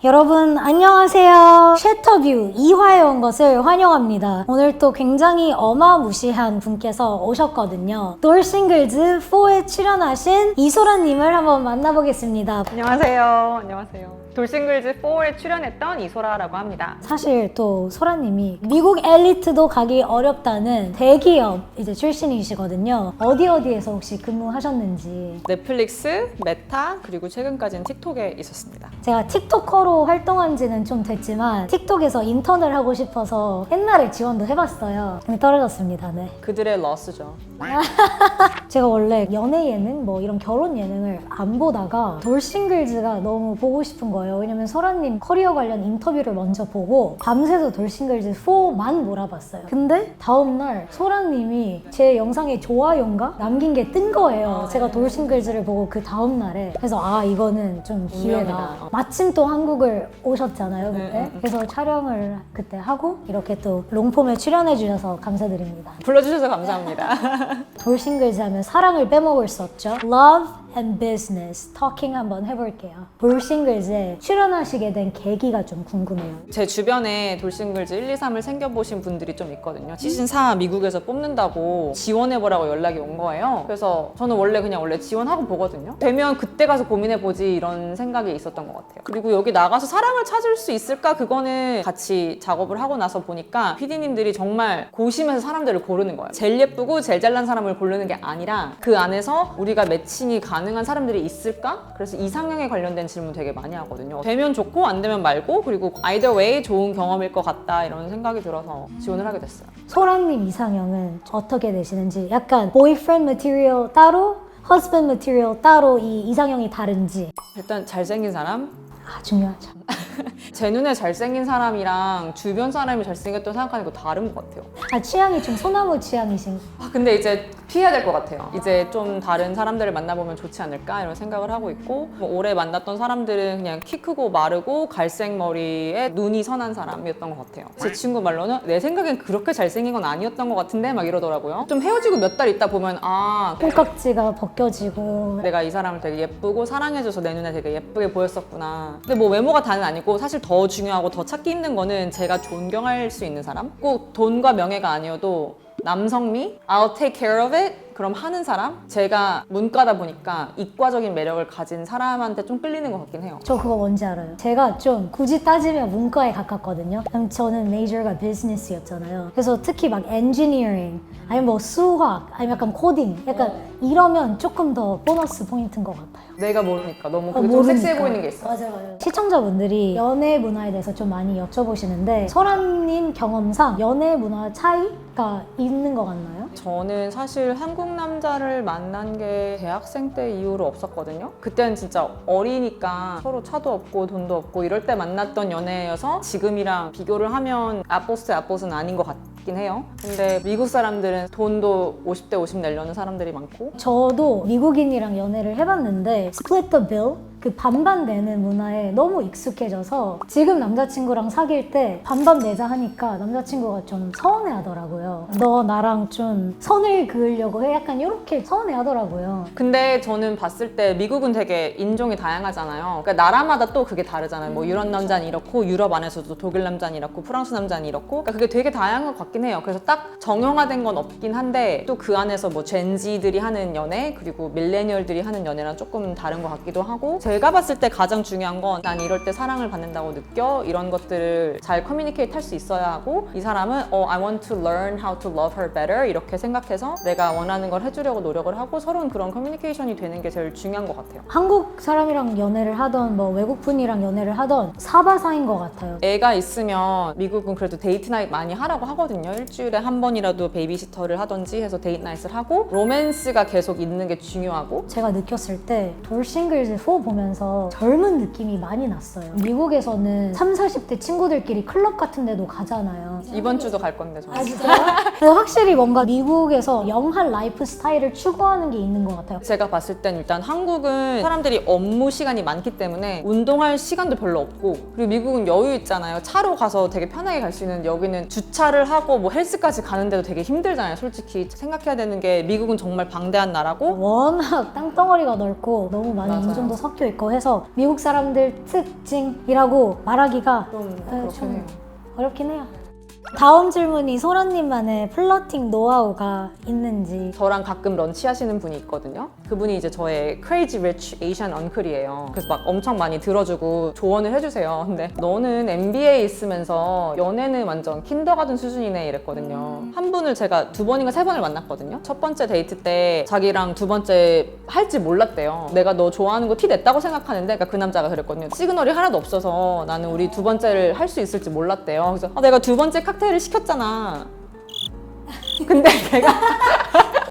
여러분 안녕하세요. 쉐터뷰 2화에 온 것을 환영합니다. 오늘 또 굉장히 어마무시한 분께서 오셨거든요. 돌싱글즈 4에 출연하신 이소라님을 한번 만나보겠습니다. 안녕하세요. 안녕하세요. 돌싱글즈 4에 출연했던 이소라라고 합니다. 사실 또 소라님이 미국 엘리트도 가기 어렵다는 대기업 이제 출신이시거든요. 어디에서 혹시 근무하셨는지. 넷플릭스, 메타, 그리고 최근까지는 틱톡에 있었습니다. 제가 틱토커로 활동한 지는 좀 됐지만 틱톡에서 인턴을 하고 싶어서 옛날에 지원도 해봤어요. 근데 떨어졌습니다. 네. 그들의 러스죠. 제가 원래 연애 예능 뭐 이런 결혼 예능을 안 보다가 돌싱글즈가 너무 보고 싶은 거예요. 왜냐면 소라님 커리어 관련 인터뷰를 먼저 보고 밤새서 돌싱글즈 4만 몰아봤어요. 근데 다음날 소라님이 제 영상에 좋아요인가 남긴 게 뜬 거예요. 제가 돌싱글즈를 보고 그 다음날에. 그래서 아 이거는 좀 기회다. 운명이다. 마침 또 한국을 오셨잖아요 그때. 그래서 촬영을 그때 하고 이렇게 또 롱폼에 출연해 주셔서 감사드립니다. 불러주셔서 감사합니다. 돌싱글즈 하면 사랑을 빼먹을 수 없죠. Love and Business 토킹 한번 해볼게요. 돌싱글즈에 출연하시게 된 계기가 좀 궁금해요. 제 주변에 돌싱글즈 1, 2, 3을 챙겨보신 분들이 좀 있거든요. 시즌 4 미국에서 뽑는다고 지원해보라고 연락이 온 거예요. 그래서 저는 원래 지원하고 보거든요. 되면 그때 가서 고민해보지 이런 생각이 있었던 것 같아요. 그리고 여기 나가서 사랑을 찾을 수 있을까? 그거는 같이 작업을 하고 나서 보니까 PD님들이 정말 고심해서 사람들을 고르는 거예요. 제일 예쁘고 제일 잘난 사람을 고르는 게 아니라 그 안에서 우리가 매칭이 가능한 사람들이 있을까? 그래서 이상형에 관련된 질문 되게 많이 하거든요. 되면 좋고 안 되면 말고, 그리고 either way 좋은 경험일 것 같다 이런 생각이 들어서 지원을 하게 됐어요. 소라님 이상형은 어떻게 되시는지, 약간 boyfriend material 따로 husband material 따로 이 이상형이 다른지. 일단 잘생긴 사람, 중요하죠. 제 눈에 잘생긴 사람이랑 주변 사람이 잘생겼다고 생각하는 거 다른 것 같아요. 취향이 좀 소나무 취향이신. 근데 이제 피해야 될 것 같아요. 이제 좀 다른 사람들을 만나보면 좋지 않을까 이런 생각을 하고 있고, 뭐 올해 만났던 사람들은 그냥 키 크고 마르고 갈색 머리에 눈이 선한 사람이었던 것 같아요. 제 친구 말로는 내 생각엔 그렇게 잘생긴 건 아니었던 것 같은데 막 이러더라고요. 좀 헤어지고 몇 달 있다 보면 콩깍지가 벗겨지고. 내가 이 사람을 되게 예쁘고 사랑해줘서 내 눈에 되게 예쁘게 보였었구나. 근데 뭐 외모가 다는 아니고, 사실 더 중요하고 더 찾기 힘든 거는 제가 존경할 수 있는 사람? 꼭 돈과 명예가 아니어도 남성미? I'll take care of it? 그럼 하는 사람? 제가 문과다 보니까 이과적인 매력을 가진 사람한테 좀 끌리는 것 같긴 해요. 저 그거 뭔지 알아요. 제가 좀 굳이 따지면 문과에 가깝거든요. 그럼 저는 메이저가 비즈니스였잖아요. 그래서 특히 막 엔지니어링 아니면 뭐 수학 아니면 약간 코딩 약간 이러면 조금 더 보너스 포인트인 것 같아요. 내가 모르니까 너무 그게 좀 섹시해 모르니까. 보이는 게 있어. 맞아요. 시청자분들이 연애 문화에 대해서 좀 많이 여쭤보시는데 소라님 경험상 연애 문화 차이가 있는 것 같나요? 저는 사실 한국 남자를 만난 게 대학생 때 이후로 없었거든요. 그때는 진짜 어리니까 서로 차도 없고 돈도 없고 이럴 때 만났던 연애여서 지금이랑 비교를 하면 apples to apples는 아닌 것 같긴 해요. 근데 미국 사람들은 돈도 50대 50 내려는 사람들이 많고, 저도 미국인이랑 연애를 해봤는데 split the bill? 그 반반 내는 문화에 너무 익숙해져서 지금 남자친구랑 사귈 때 반반 내자 하니까 남자친구가 좀 서운해 하더라고요. 너 나랑 좀 선을 그으려고 해? 약간 이렇게 서운해 하더라고요. 근데 저는 봤을 때 미국은 되게 인종이 다양하잖아요. 그러니까 나라마다 또 그게 다르잖아요. 뭐 유럽 남자는 이렇고, 유럽 안에서도 독일 남자는 이렇고, 프랑스 남자는 이렇고. 그러니까 그게 되게 다양한 것 같긴 해요. 그래서 딱 정형화된 건 없긴 한데, 또 그 안에서 뭐 젠지들이 하는 연애, 그리고 밀레니얼들이 하는 연애랑 조금 다른 것 같기도 하고, 제가 봤을 때 가장 중요한 건 난 이럴 때 사랑을 받는다고 느껴, 이런 것들을 잘 커뮤니케이트 할 수 있어야 하고, 이 사람은 I want to learn how to love her better 이렇게 생각해서 내가 원하는 걸 해주려고 노력을 하고, 서로는 그런 커뮤니케이션이 되는 게 제일 중요한 것 같아요. 한국 사람이랑 연애를 하던 뭐 외국 분이랑 연애를 하던 사바사인 것 같아요. 애가 있으면 미국은 그래도 데이트 나잇 많이 하라고 하거든요. 일주일에 한 번이라도 베이비시터를 하던지 해서 데이트 나잇을 하고, 로맨스가 계속 있는 게 중요하고. 제가 느꼈을 때 돌싱글즈 4 보면서 젊은 느낌이 많이 났어요. 미국에서는 30, 40대 친구들끼리 클럽 같은 데도 가잖아요. 이번 주도 갈 건데 저는. 진짜요? 근데 확실히 뭔가 미국에서 영한 라이프 스타일을 추구하는 게 있는 것 같아요. 제가 봤을 땐 일단 한국은 사람들이 업무 시간이 많기 때문에 운동할 시간도 별로 없고, 그리고 미국은 여유 있잖아요. 차로 가서 되게 편하게 갈 수 있는, 여기는 주차를 하고 하고 뭐 헬스까지 가는데도 되게 힘들잖아요. 솔직히 생각해야 되는 게 미국은 정말 방대한 나라고 워낙 땅덩어리가 넓고 너무 많은 맞아요. 인종도 섞여 있고 해서 미국 사람들 특징이라고 말하기가 좀 네, 그렇긴 좀 해요. 어렵긴 해요. 다음 질문이 소라님만의 플러팅 노하우가 있는지. 저랑 가끔 런치하시는 분이 있거든요. 그분이 이제 저의 Crazy Rich Asian Uncle이에요. 그래서 막 엄청 많이 들어주고 조언을 해주세요. 근데 너는 MBA 있으면서 연애는 완전 킨더가든 수준이네 이랬거든요. 한 분을 제가 2번인가 3번을 만났거든요. 첫 번째 데이트 때 자기랑 두 번째 할지 몰랐대요. 내가 너 좋아하는 거 티 냈다고 생각하는데 그러니까 그 남자가 그랬거든요. 시그널이 하나도 없어서 나는 우리 두 번째를 할 수 있을지 몰랐대요. 그래서 내가 두 번째 칵테일을 시켰잖아. 근데 내가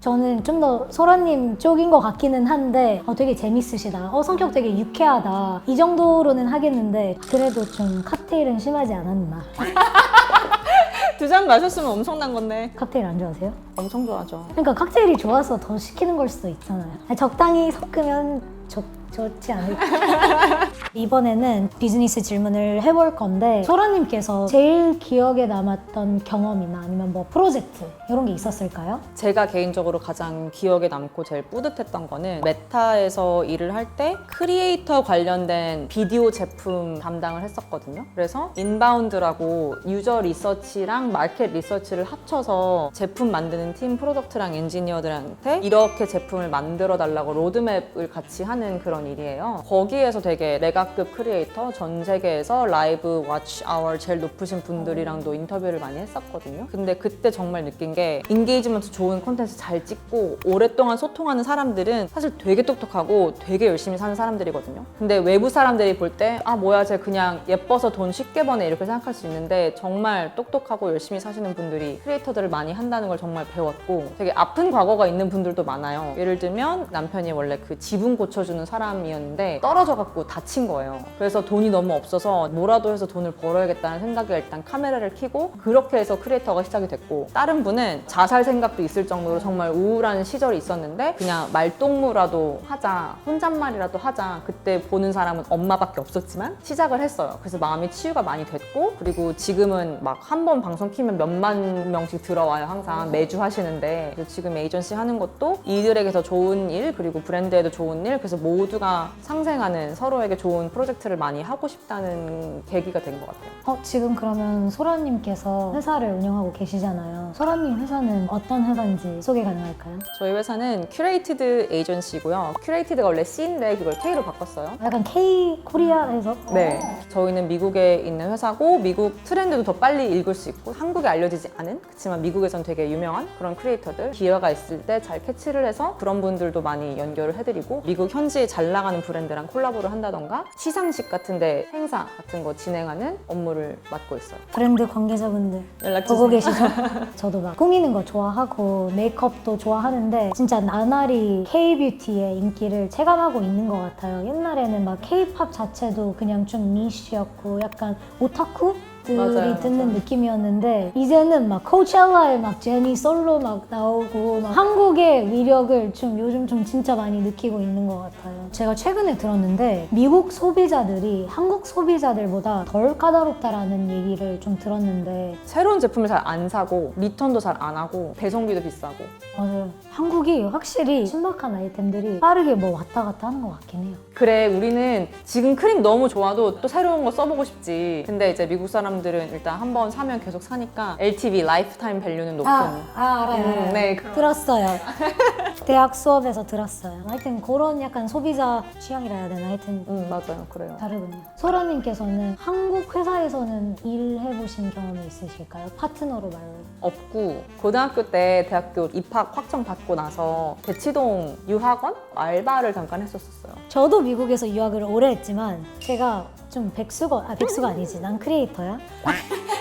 저는 좀 더 소라님 쪽인 것 같기는 한데 되게 재밌으시다. 성격 되게 유쾌하다. 이 정도로는 하겠는데 그래도 좀 칵테일은 심하지 않았나. 2잔 마셨으면 엄청난 건데. 칵테일 안 좋아하세요? 엄청 좋아하죠. 그러니까 칵테일이 좋아서 더 시키는 걸 수도 있잖아요. 적당히 섞으면 좋지 않을까. 이번에는 비즈니스 질문을 해볼 건데 소라님께서 제일 기억에 남았던 경험이나 아니면 뭐 프로젝트 이런 게 있었을까요? 제가 개인적으로 가장 기억에 남고 제일 뿌듯했던 거는 메타에서 일을 할 때 크리에이터 관련된 비디오 제품 담당을 했었거든요. 그래서 인바운드라고 유저 리서치랑 마켓 리서치를 합쳐서 제품 만드는 팀 프로덕트랑 엔지니어들한테 이렇게 제품을 만들어 달라고 로드맵을 같이 하는 그런 일이에요. 거기에서 되게 메가급 크리에이터 전 세계에서 라이브 와치 아워 제일 높으신 분들이랑도 인터뷰를 많이 했었거든요. 근데 그때 정말 느낀 게 인게이지먼트 좋은 콘텐츠 잘 찍고 오랫동안 소통하는 사람들은 사실 되게 똑똑하고 되게 열심히 사는 사람들이거든요. 근데 외부 사람들이 볼 때 뭐야 쟤 그냥 예뻐서 돈 쉽게 버네 이렇게 생각할 수 있는데 정말 똑똑하고 열심히 사시는 분들이 크리에이터들을 많이 한다는 걸 정말 배웠고 되게 아픈 과거가 있는 분들도 많아요. 예를 들면 남편이 원래 그 지붕 고쳐주는 사람이었는데 떨어져갖고 다친 거예요. 그래서 돈이 너무 없어서 뭐라도 해서 돈을 벌어야겠다는 생각에 일단 카메라를 켜고 그렇게 해서 크리에이터가 시작이 됐고 다른 분은 자살 생각도 있을 정도로 정말 우울한 시절이 있었는데 그냥 말동무라도 하자 혼잣말이라도 하자 그때 보는 사람은 엄마밖에 없었지만 시작을 했어요. 그래서 마음이 치유가 많이 됐고 그리고 지금은 막 한 번 방송 키면 몇만 명씩 들어와요. 항상 매주 하시는데 지금 에이전시 하는 것도 이들에게서 좋은 일 그리고 브랜드에도 좋은 일 그래서 모두가 상생하는 서로에게 좋은 프로젝트를 많이 하고 싶다는 계기가 된 것 같아요. 지금 그러면 소라님께서 회사를 운영하고 계시잖아요. 소라님 회사는 어떤 회사인지 소개 가능할까요? 저희 회사는 큐레이티드 에이전시고요. 큐레이티드가 원래 C인데 그걸 K로 바꿨어요. 약간 K 코리아에서 네, 저희는 미국에 있는 회사고 미국 트렌드도 더 빨리 읽을 수 있고 한국에 알려지지 않은 그렇지만 미국에선 되게 유명한 그런 크리에이터들 기회가 있을 때 잘 캐치를 해서 그런 분들도 많이 연결을 해드리고 미국 현지에 잘 나가는 브랜드랑 콜라보를 한다던가 시상식 같은데 행사 같은 거 진행하는 업무를 맡고 있어요. 브랜드 관계자분들 연락주세요. 보고 계시죠? 저도 막 꾸미는 거 좋아하고 메이크업도 좋아하는데 진짜 나날이 K-뷰티의 인기를 체감하고 있는 것 같아요. 옛날에는 막 K-팝 자체도 그냥 좀 니쉬였고 약간 오타쿠? 맞아요, 듣는 맞아요. 느낌이었는데 이제는 막 코첼라에 막 제니 솔로 막 나오고 막 한국의 위력을 좀 요즘 좀 진짜 많이 느끼고 있는 것 같아요. 제가 최근에 들었는데 미국 소비자들이 한국 소비자들보다 덜 까다롭다라는 얘기를 좀 들었는데 새로운 제품을 잘 안 사고 리턴도 잘 안 하고 배송비도 비싸고 맞아요. 한국이 확실히 신박한 아이템들이 빠르게 뭐 왔다 갔다 하는 것 같긴 해요. 그래 우리는 지금 크림 너무 좋아도 또 새로운 거 써보고 싶지. 근데 이제 미국 사람들은 일단 한 번 사면 계속 사니까 LTV 라이프타임 밸류는 높은. 알아요. 네. 들었어요. 대학 수업에서 들었어요. 하여튼 그런 약간 소비자 취향이라 해야 되나 하여튼 맞아요. 그래요. 다르군요. 소라님께서는 한국 회사에서는 일해보신 경험이 있으실까요? 파트너로 말로. 없고 고등학교 때 대학교 입학 확정 받고 나서 대치동 유학원 알바를 잠깐 했었어요. 저도 미국에서 유학을 오래 했지만 제가 좀 백수가 아니지. 난 크리에이터야.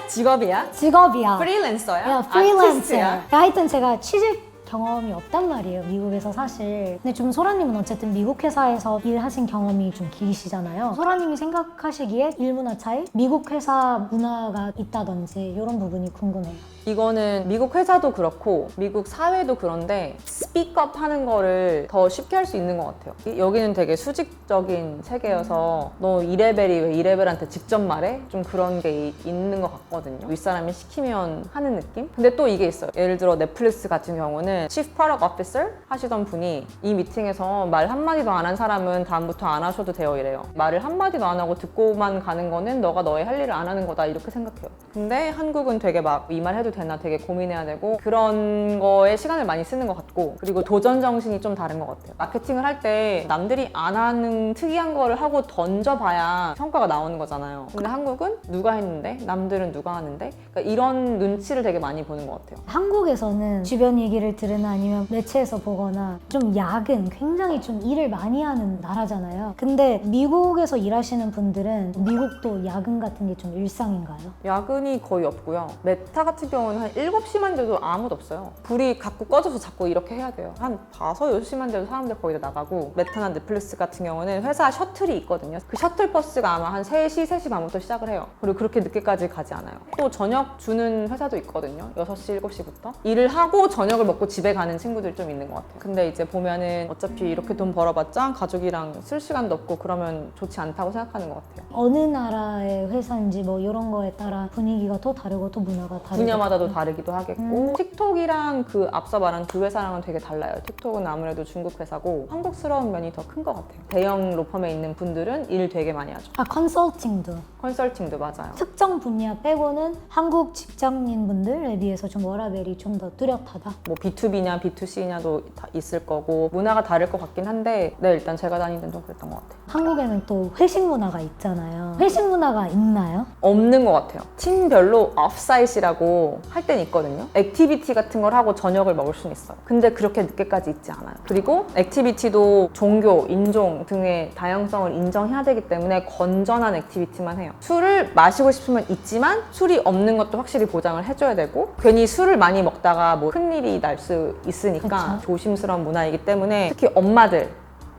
직업이야? 직업이야. 프리랜서야? 프리랜서. 아티스트야? 하여튼 제가 취직 경험이 없단 말이에요, 미국에서 사실. 근데 좀 소라님은 어쨌든 미국 회사에서 일하신 경험이 좀 길으시잖아요. 소라님이 생각하시기에 일 문화 차이? 미국 회사 문화가 있다든지 이런 부분이 궁금해요. 이거는 미국 회사도 그렇고 미국 사회도 그런데 스픽업 하는 거를 더 쉽게 할 수 있는 것 같아요. 여기는 되게 수직적인 세계여서 너 이 레벨이 왜 이 레벨한테 직접 말해? 좀 그런 게 있는 것 같거든요. 윗사람이 시키면 하는 느낌? 근데 또 이게 있어요. 예를 들어 넷플릭스 같은 경우는 Chief Product Officer 하시던 분이 이 미팅에서 말 한마디도 안 한 사람은 다음부터 안 하셔도 돼요 이래요. 말을 한마디도 안 하고 듣고만 가는 거는 너가 너의 할 일을 안 하는 거다 이렇게 생각해요. 근데 한국은 되게 막 이 말 해도 되나 되게 고민해야 되고 그런 거에 시간을 많이 쓰는 것 같고 그리고 도전 정신이 좀 다른 것 같아요. 마케팅을 할 때 남들이 안 하는 특이한 거를 하고 던져봐야 성과가 나오는 거잖아요. 근데 한국은 누가 했는데? 남들은 누가 하는데? 그러니까 이런 눈치를 되게 많이 보는 것 같아요. 한국에서는 주변 얘기를 들으나 아니면 매체에서 보거나 좀 야근, 굉장히 좀 일을 많이 하는 나라잖아요. 근데 미국에서 일하시는 분들은 미국도 야근 같은 게 좀 일상인가요? 야근이 거의 없고요. 메타 같은 경우는 한 7시만 돼도 아무도 없어요. 불이 자꾸 꺼져서 자꾸 이렇게 해야 돼요. 한 5, 6시만 돼도 사람들 거의 다 나가고 메타나 넷플릭스 같은 경우는 회사 셔틀이 있거든요. 그 셔틀 버스가 아마 한 3시, 3시 반부터 시작을 해요. 그리고 그렇게 늦게까지 가지 않아요. 또 저녁 주는 회사도 있거든요. 6시, 7시부터. 일을 하고 저녁을 먹고 집에 가는 친구들이 좀 있는 것 같아요. 근데 이제 보면은 어차피 이렇게 돈 벌어봤자 가족이랑 쓸 시간도 없고 그러면 좋지 않다고 생각하는 것 같아요. 어느 나라의 회사인지 뭐 이런 거에 따라 분위기가 또 다르고 또 문화가 다르고 분야마다도 다르기도 하겠고 틱톡이랑 그 앞서 말한 두 회사랑은 되게 달라요. 틱톡은 아무래도 중국 회사고 한국스러운 면이 더 큰 것 같아요. 대형 로펌에 있는 분들은 일 되게 많이 하죠. 아, 컨설팅도 컨설팅도 맞아요. 특정 분야 빼고는 한국 직장인분들에 비해서 좀 워라밸이 좀 더 뚜렷하다. 뭐 B2B냐 B2C냐도 다 있을 거고 문화가 다를 것 같긴 한데 네 일단 제가 다니는 데는 좀 그랬던 것 같아요. 한국에는 또 회식 문화가 있잖아요. 회식 문화가 있나요? 없는 것 같아요. 팀별로 offsite이라고 할 때는 있거든요. 액티비티 같은 걸 하고 저녁을 먹을 수는 있어요. 근데 그렇게 늦게까지 있지 않아요. 그리고 액티비티도 종교, 인종 등의 다양성을 인정해야 되기 때문에 건전한 액티비티만 해요. 술을 마시고 싶으면 있지만 술이 없는 것도 확실히 보장을 해줘야 되고 괜히 술을 많이 먹다가 뭐 큰일이 날 수 있으니까 그쵸. 조심스러운 문화이기 때문에 특히 엄마들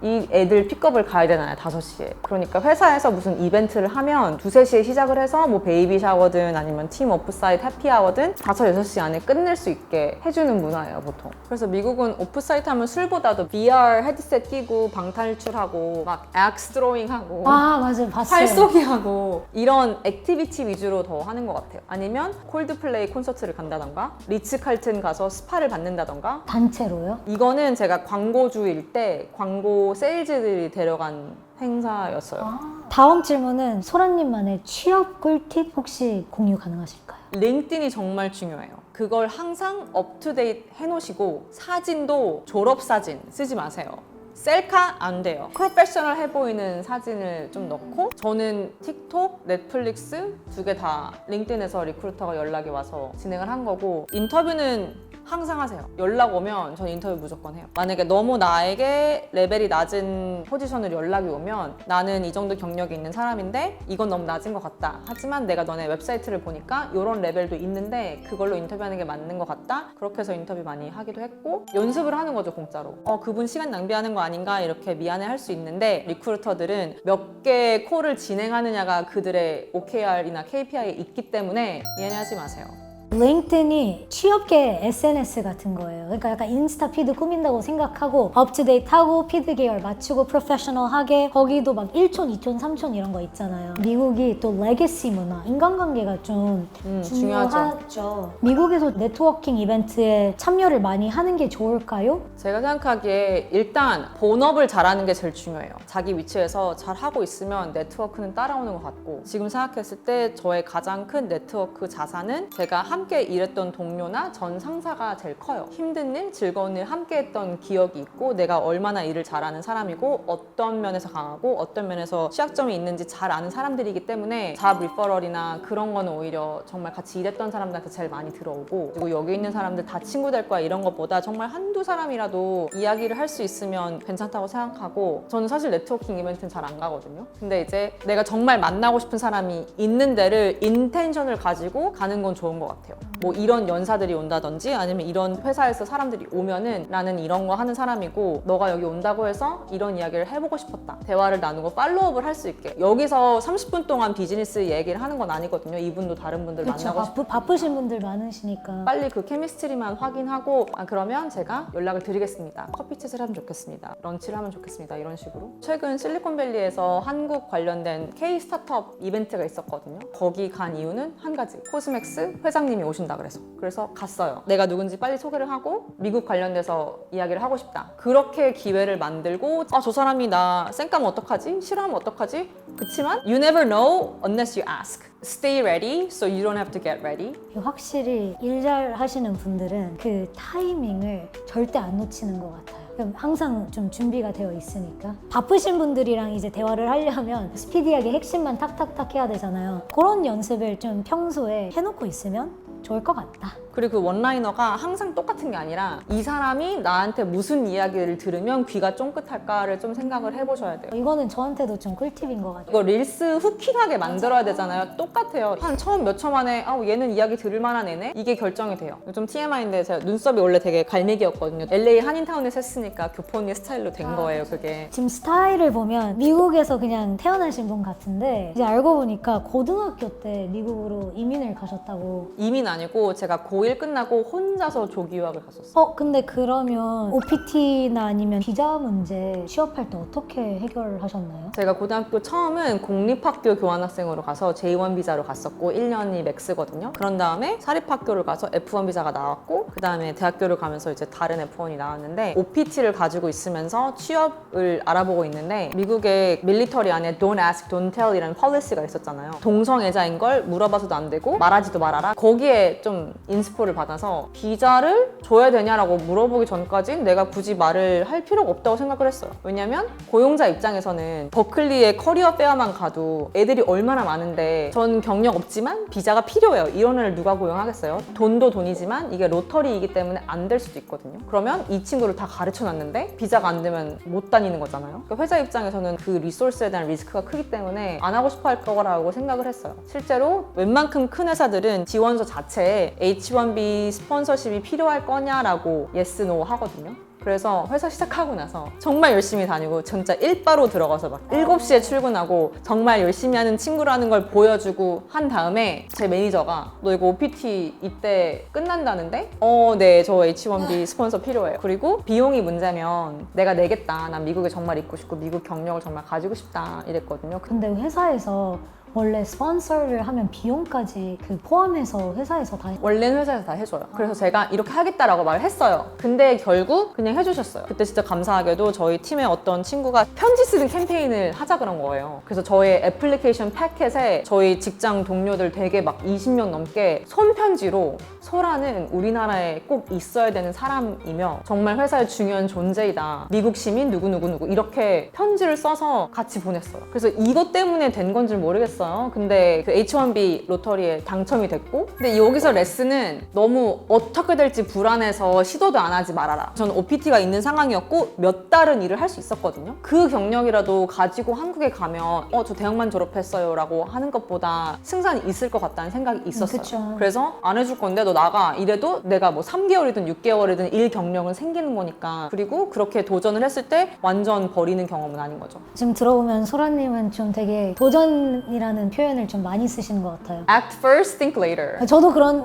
이 애들 픽업을 가야 되나요? 5시에. 그러니까 회사에서 무슨 이벤트를 하면 2, 3시에 시작을 해서 뭐 베이비 샤워든 아니면 팀 오프사이트 해피아워든 5, 6시 안에 끝낼 수 있게 해주는 문화예요, 보통. 그래서 미국은 오프사이트 하면 술보다도 VR 헤드셋 끼고 방탈출하고 막 액스 드로잉 하고 아, 맞아요. 봤어요. 활쏘기 하고 이런 액티비티 위주로 더 하는 것 같아요. 아니면 콜드플레이 콘서트를 간다던가 리츠칼튼 가서 스파를 받는다던가 단체로요? 이거는 제가 광고주일 때 광고 세일즈들이 데려간 행사였어요. 다음 질문은 소라님만의 취업 꿀팁 혹시 공유 가능하실까요? 링크드인이 정말 중요해요. 그걸 항상 업투데이트 해놓으시고 사진도 졸업사진 쓰지 마세요. 셀카 안 돼요. 프로페셔널해 보이는 사진을 좀 넣고 저는 틱톡, 넷플릭스 두 개 다 링크드인에서 리크루터가 연락이 와서 진행을 한 거고 인터뷰는 항상 하세요. 연락 오면 전 인터뷰 무조건 해요. 만약에 너무 나에게 레벨이 낮은 포지션으로 연락이 오면 나는 이 정도 경력이 있는 사람인데 이건 너무 낮은 것 같다. 하지만 내가 너네 웹사이트를 보니까 이런 레벨도 있는데 그걸로 인터뷰하는 게 맞는 것 같다. 그렇게 해서 인터뷰 많이 하기도 했고 연습을 하는 거죠, 공짜로. 그분 시간 낭비하는 거 아닌가 이렇게 미안해 할 수 있는데 리크루터들은 몇 개의 콜을 진행하느냐가 그들의 OKR이나 KPI에 있기 때문에 미안해하지 마세요. 링크드인이 취업계 SNS 같은 거예요. 그러니까 약간 인스타 피드 꾸민다고 생각하고 업투데이트하고 피드 계열 맞추고 프로페셔널하게 거기도 막 1촌, 2촌, 3촌 이런 거 있잖아요. 미국이 또 레거시 문화, 인간관계가 좀 중요하죠. 미국에서 네트워킹 이벤트에 참여를 많이 하는 게 좋을까요? 제가 생각하기에 일단 본업을 잘하는 게 제일 중요해요. 자기 위치에서 잘하고 있으면 네트워크는 따라오는 것 같고 지금 생각했을 때 저의 가장 큰 네트워크 자산은 제가 함께 일했던 동료나 전 상사가 제일 커요. 힘든 일, 즐거운 일 함께 했던 기억이 있고 내가 얼마나 일을 잘하는 사람이고 어떤 면에서 강하고 어떤 면에서 취약점이 있는지 잘 아는 사람들이기 때문에 잡 리퍼럴이나 그런 거는 오히려 정말 같이 일했던 사람들한테 제일 많이 들어오고 그리고 여기 있는 사람들 다 친구 될 거야 이런 것보다 정말 한두 사람이라도 이야기를 할 수 있으면 괜찮다고 생각하고 저는 사실 네트워킹 이벤트는 잘 안 가거든요. 근데 이제 내가 정말 만나고 싶은 사람이 있는 데를 인텐션을 가지고 가는 건 좋은 것 같아요. 같아요. 뭐 이런 연사들이 온다든지 아니면 이런 회사에서 사람들이 오면은 나는 이런 거 하는 사람이고 너가 여기 온다고 해서 이런 이야기를 해보고 싶었다. 대화를 나누고 팔로우업을 할 수 있게. 여기서 30분 동안 비즈니스 얘기를 하는 건 아니거든요. 이분도 다른 분들 그쵸, 만나고 싶고 바쁘신 분들 많으시니까. 빨리 그 케미스트리만 확인하고 그러면 제가 연락을 드리겠습니다. 커피챗을 하면 좋겠습니다. 런치를 하면 좋겠습니다. 이런 식으로. 최근 실리콘밸리에서 한국 관련된 K 스타트업 이벤트가 있었거든요. 거기 간 이유는 한 가지. 코스맥스 회장님이 오신다 그래서 갔어요. 내가 누군지 빨리 소개를 하고 미국 관련돼서 이야기를 하고 싶다. 그렇게 기회를 만들고 저 사람이 나 쌩까면 어떡하지? 싫어하면 어떡하지? 그치만 you never know unless you ask. Stay ready so you don't have to get ready. 확실히 일 잘 하시는 분들은 그 타이밍을 절대 안 놓치는 것 같아요. 그럼 항상 좀 준비가 되어 있으니까. 바쁘신 분들이랑 이제 대화를 하려면 스피디하게 핵심만 탁탁탁 해야 되잖아요. 그런 연습을 좀 평소에 해놓고 있으면 좋을 것 같다. 그리고 그 원라이너가 항상 똑같은 게 아니라 이 사람이 나한테 무슨 이야기를 들으면 귀가 쫑긋할까를 좀 생각을 해보셔야 돼요. 이거는 저한테도 좀 꿀팁인 것 같아요. 이거 릴스 후킹하게 만들어야 되잖아요. 똑같아요. 한 처음 몇 초 만에 얘는 이야기 들을 만한 애네? 이게 결정이 돼요. 좀 TMI인데 제가 눈썹이 원래 되게 갈매기였거든요. LA 한인타운에서 했으니까 교포 언니 스타일로 된 거예요, 그게. 지금 스타일을 보면 미국에서 그냥 태어나신 분 같은데 이제 알고 보니까 고등학교 때 미국으로 이민을 가셨다고. 이민 아니고 제가 고1 끝나고 혼자서 조기 유학을 갔었어요. 근데 그러면 OPT나 아니면 비자 문제 취업할 때 어떻게 해결하셨나요? 제가 고등학교 처음은 공립학교 교환학생으로 가서 J1 비자로 갔었고 1년이 맥스거든요. 그런 다음에 사립학교를 가서 F1 비자가 나왔고 그 다음에 대학교를 가면서 이제 다른 F1이 나왔는데 OPT를 가지고 있으면서 취업을 알아보고 있는데 미국의 밀리터리 안에 Don't ask, don't tell 이라는 폴리시가 있었잖아요. 동성애자인 걸 물어봐서도 안 되고 말하지도 말아라. 거기에 좀 인스포를 받아서 비자를 줘야 되냐라고 물어보기 전까진 내가 굳이 말을 할 필요가 없다고 생각을 했어요. 왜냐면 고용자 입장에서는 버클리의 커리어 페어만 가도 애들이 얼마나 많은데 전 경력 없지만 비자가 필요해요. 이런 애를 누가 고용하겠어요? 돈도 돈이지만 이게 로터리이기 때문에 안 될 수도 있거든요. 그러면 이 친구를 다 가르쳐놨는데 비자가 안 되면 못 다니는 거잖아요. 그러니까 회사 입장에서는 그 리소스에 대한 리스크가 크기 때문에 안 하고 싶어 할 거라고 생각을 했어요. 실제로 웬만큼 큰 회사들은 지원서 자체에 H1B 스폰서십이 필요할 거냐라고 yes, no 하거든요. 그래서 회사 시작하고 나서 정말 열심히 다니고 진짜 일바로 들어가서 막 7시에 출근하고 정말 열심히 하는 친구라는 걸 보여주고 한 다음에 제 매니저가 너 이거 OPT 이때 끝난다는데? 네, 저 H1B 스폰서 필요해요. 그리고 비용이 문제면 내가 내겠다. 난 미국에 정말 있고 싶고 미국 경력을 정말 가지고 싶다 이랬거든요. 근데 회사에서 원래 스폰서를 하면 비용까지 포함해서 회사에서 다 원래는 회사에서 다 해줘요. 그래서 제가 이렇게 하겠다라고 말을 했어요. 근데 결국 그냥 해주셨어요. 그때 진짜 감사하게도 저희 팀의 어떤 친구가 편지 쓰는 캠페인을 하자 그런 거예요. 그래서 저의 애플리케이션 패켓에 저희 직장 동료들 되게 막 20명 넘게 손편지로 소라는 우리나라에 꼭 있어야 되는 사람이며 정말 회사의 중요한 존재이다. 미국 시민 누구누구누구 이렇게 편지를 써서 같이 보냈어요. 그래서 이것 때문에 된 건지 모르겠어요. 근데 그 H1B 로터리에 당첨이 됐고 근데 여기서 레슨은 너무 어떻게 될지 불안해서 시도도 안 하지 말아라. 저는 OPT가 있는 상황이었고 몇 달은 일을 할 수 있었거든요. 그 경력이라도 가지고 한국에 가면 저 대학만 졸업했어요 라고 하는 것보다 승산이 있을 것 같다는 생각이 있었어요. 그쵸. 그래서 안 해줄 건데 너 나가 이래도 내가 뭐 3개월이든 6개월이든 일 경력은 생기는 거니까. 그리고 그렇게 도전을 했을 때 완전 버리는 경험은 아닌 거죠. 지금 들어보면 소라님은 좀 되게 도전이라는 표현을 좀 많이 쓰시는 것 같아요. Act first, think later. 저도 그런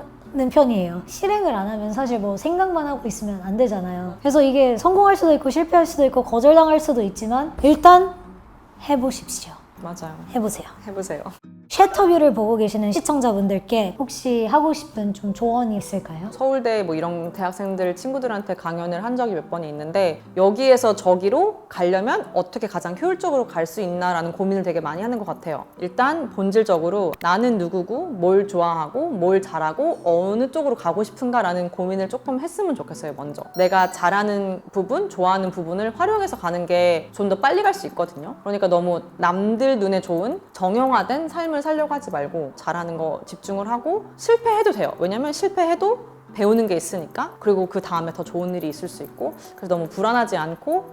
편이에요. 실행을 안 하면 사실 뭐 생각만 하고 있으면 안 되잖아요. 그래서 이게 성공할 수도 있고 실패할 수도 있고 거절당할 수도 있지만 일단 해보십시오. 맞아요. 해보세요. 해보세요. 쉐터뷰를 보고 계시는 시청자분들께 혹시 하고 싶은 좀 조언이 있을까요? 서울대 뭐 이런 대학생들 친구들한테 강연을 한 적이 몇 번이 있는데 여기에서 저기로 가려면 어떻게 가장 효율적으로 갈 수 있나라는 고민을 되게 많이 하는 것 같아요. 일단 본질적으로 나는 누구고 뭘 좋아하고 뭘 잘하고 어느 쪽으로 가고 싶은가라는 고민을 조금 했으면 좋겠어요. 먼저 내가 잘하는 부분, 좋아하는 부분을 활용해서 가는 게 좀 더 빨리 갈 수 있거든요. 그러니까 너무 남들 눈에 좋은 정형화된 삶을 살려고 하지 말고 잘하는 거 집중을 하고 실패해도 돼요. 왜냐면 실패해도 배우는 게 있으니까. 그리고 그 다음에 더 좋은 일이 있을 수 있고. 그래서 너무 불안하지 않고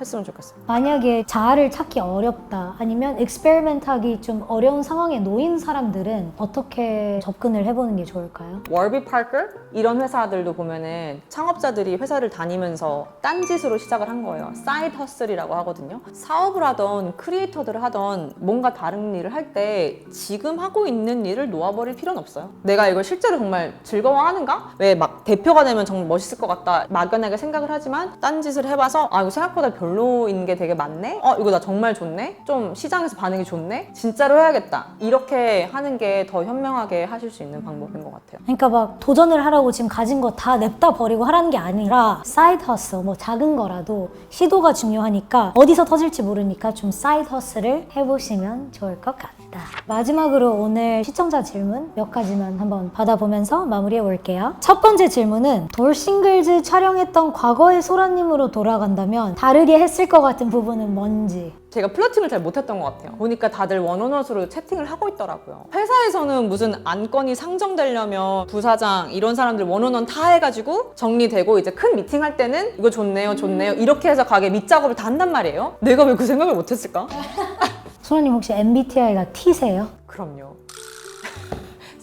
했으면 좋겠어요. 만약에 자아를 찾기 어렵다 아니면 익스페리멘트하기 좀 어려운 상황에 놓인 사람들은 어떻게 접근을 해보는 게 좋을까요? 월비 파커 이런 회사들도 보면은 창업자들이 회사를 다니면서 딴짓으로 시작을 한 거예요. 사이드 허슬이라고 하거든요. 사업을 하던 크리에이터들을 하던 뭔가 다른 일을 할 때 지금 하고 있는 일을 놓아버릴 필요는 없어요. 내가 이걸 실제로 정말 즐거워하는가? 왜 막 대표가 되면 정말 멋있을 것 같다 막연하게 생각을 하지만 딴짓을 해봐서 아 이거 생각보다 별로인 게 되게 많네? 이거 나 정말 좋네? 좀 시장에서 반응이 좋네? 진짜로 해야겠다. 이렇게 하는 게 더 현명하게 하실 수 있는 방법인 것 같아요. 그러니까 막 도전을 하라고 지금 가진 거 다 냅다 버리고 하라는 게 아니라 사이드 허슬, 뭐 작은 거라도 시도가 중요하니까 어디서 터질지 모르니까 좀 사이드 허슬을 해보시면 좋을 것 같다. 마지막으로 오늘 시청자 질문 몇 가지만 한번 받아보면서 마무리해 볼게요. 첫 번째 질문은 돌싱글즈 촬영했던 과거의 소라님으로 돌아간다면 다르게 했을 것 같은 부분은 뭔지. 제가 플러팅을 잘 못했던 것 같아요. 보니까 다들 원온원으로 채팅을 하고 있더라고요. 회사에서는 무슨 안건이 상정되려면 부사장 이런 사람들 원온원 다 해가지고 정리되고 이제 큰 미팅 할 때는 이거 좋네요 좋네요 이렇게 해서 가게 밑작업을 다 한단 말이에요. 내가 왜 그 생각을 못했을까? 소라님 혹시 MBTI가 T세요? 그럼요.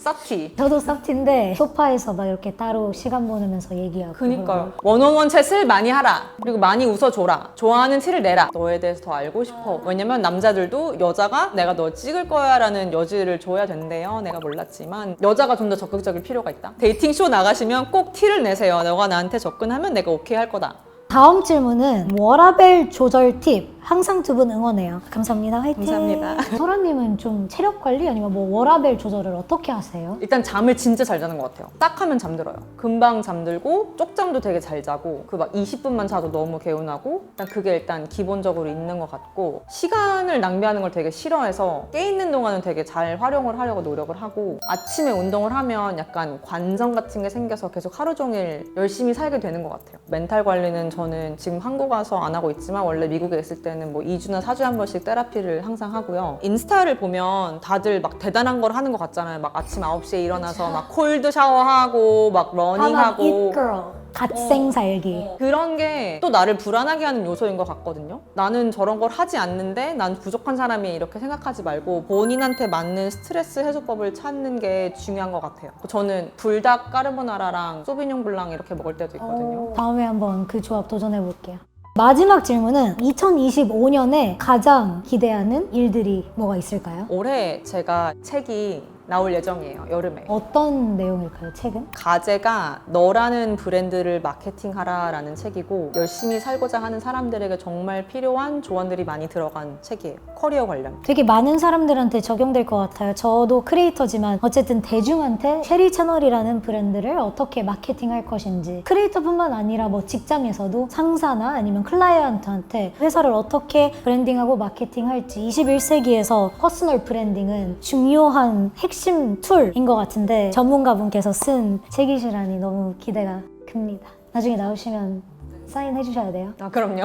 쌉티. 저도 쌉티인데 소파에서 막 이렇게 따로 시간 보내면서 얘기하고. 그니까요. 원온원 챗을 많이 하라. 그리고 많이 웃어줘라. 좋아하는 티를 내라. 너에 대해서 더 알고 싶어. 왜냐면 남자들도 여자가 내가 너 찍을 거야 라는 여지를 줘야 된대요. 내가 몰랐지만 여자가 좀 더 적극적일 필요가 있다. 데이팅쇼 나가시면 꼭 티를 내세요. 너가 나한테 접근하면 내가 오케이 할 거다. 다음 질문은 워라벨 조절 팁. 항상 두 분 응원해요. 감사합니다. 화이팅. 감사합니다. 소라님은 좀 체력 관리 아니면 뭐 워라벨 조절을 어떻게 하세요? 일단 잠을 진짜 잘 자는 것 같아요. 딱 하면 잠들어요. 금방 잠들고 쪽잠도 되게 잘 자고 그 막 20분만 자도 너무 개운하고 일단 그게 일단 기본적으로 있는 것 같고 시간을 낭비하는 걸 되게 싫어해서 깨 있는 동안은 되게 잘 활용을 하려고 노력을 하고 아침에 운동을 하면 약간 관성 같은 게 생겨서 계속 하루 종일 열심히 살게 되는 것 같아요. 멘탈 관리는 저는 지금 한국 와서 안 하고 있지만 원래 미국에 있을 때는 뭐 2주나 4주에 한 번씩 테라피를 항상 하고요. 인스타를 보면 다들 막 대단한 걸 하는 것 같잖아요. 막 아침 9시에 일어나서 막 콜드 샤워하고 막 러닝하고 It girl. 갓생 살기. 그런 게 또 나를 불안하게 하는 요소인 것 같거든요. 나는 저런 걸 하지 않는데 난 부족한 사람이 이렇게 생각하지 말고 본인한테 맞는 스트레스 해소법을 찾는 게 중요한 것 같아요. 저는 불닭 까르보나라랑 소비뇽 블랑 이렇게 먹을 때도 있거든요. 다음에 한번 그 조합 도전해 볼게요. 마지막 질문은 2025년에 가장 기대하는 일들이 뭐가 있을까요? 올해 제가 책이 나올 예정이에요. 여름에. 어떤 내용일까요, 책은? 가제가 너라는 브랜드를 마케팅하라 라는 책이고 열심히 살고자 하는 사람들에게 정말 필요한 조언들이 많이 들어간 책이에요. 커리어 관련. 되게 많은 사람들한테 적용될 것 같아요. 저도 크리에이터지만 어쨌든 대중한테 쉐리 채널이라는 브랜드를 어떻게 마케팅할 것인지 크리에이터뿐만 아니라 뭐 직장에서도 상사나 아니면 클라이언트한테 회사를 어떻게 브랜딩하고 마케팅할지 21세기에서 퍼스널 브랜딩은 중요한 핵심 툴인 것 같은데 전문가분께서 쓴 책이시라니 너무 기대가 큽니다. 나중에 나오시면 사인해 주셔야 돼요. 아, 그럼요.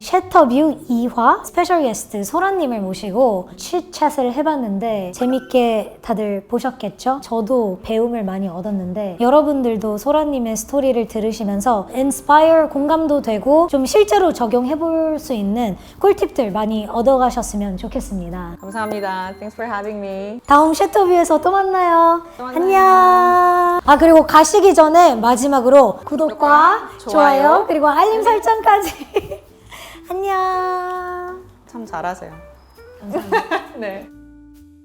쉐터뷰 2화 스페셜 게스트 소라님을 모시고 쉿챗을 해봤는데 재밌게 다들 보셨겠죠? 저도 배움을 많이 얻었는데 여러분들도 소라님의 스토리를 들으시면서 인스파이어 공감도 되고 좀 실제로 적용해볼 수 있는 꿀팁들 많이 얻어가셨으면 좋겠습니다. 감사합니다. Thanks for having me. 다음 쉐터뷰에서 또 만나요. 또 만나요. 안녕. 아 그리고 가시기 전에 마지막으로 구독과 좋아요 그리고 알림 설정까지. 안녕. 참 잘하세요. 감사합니다. 네.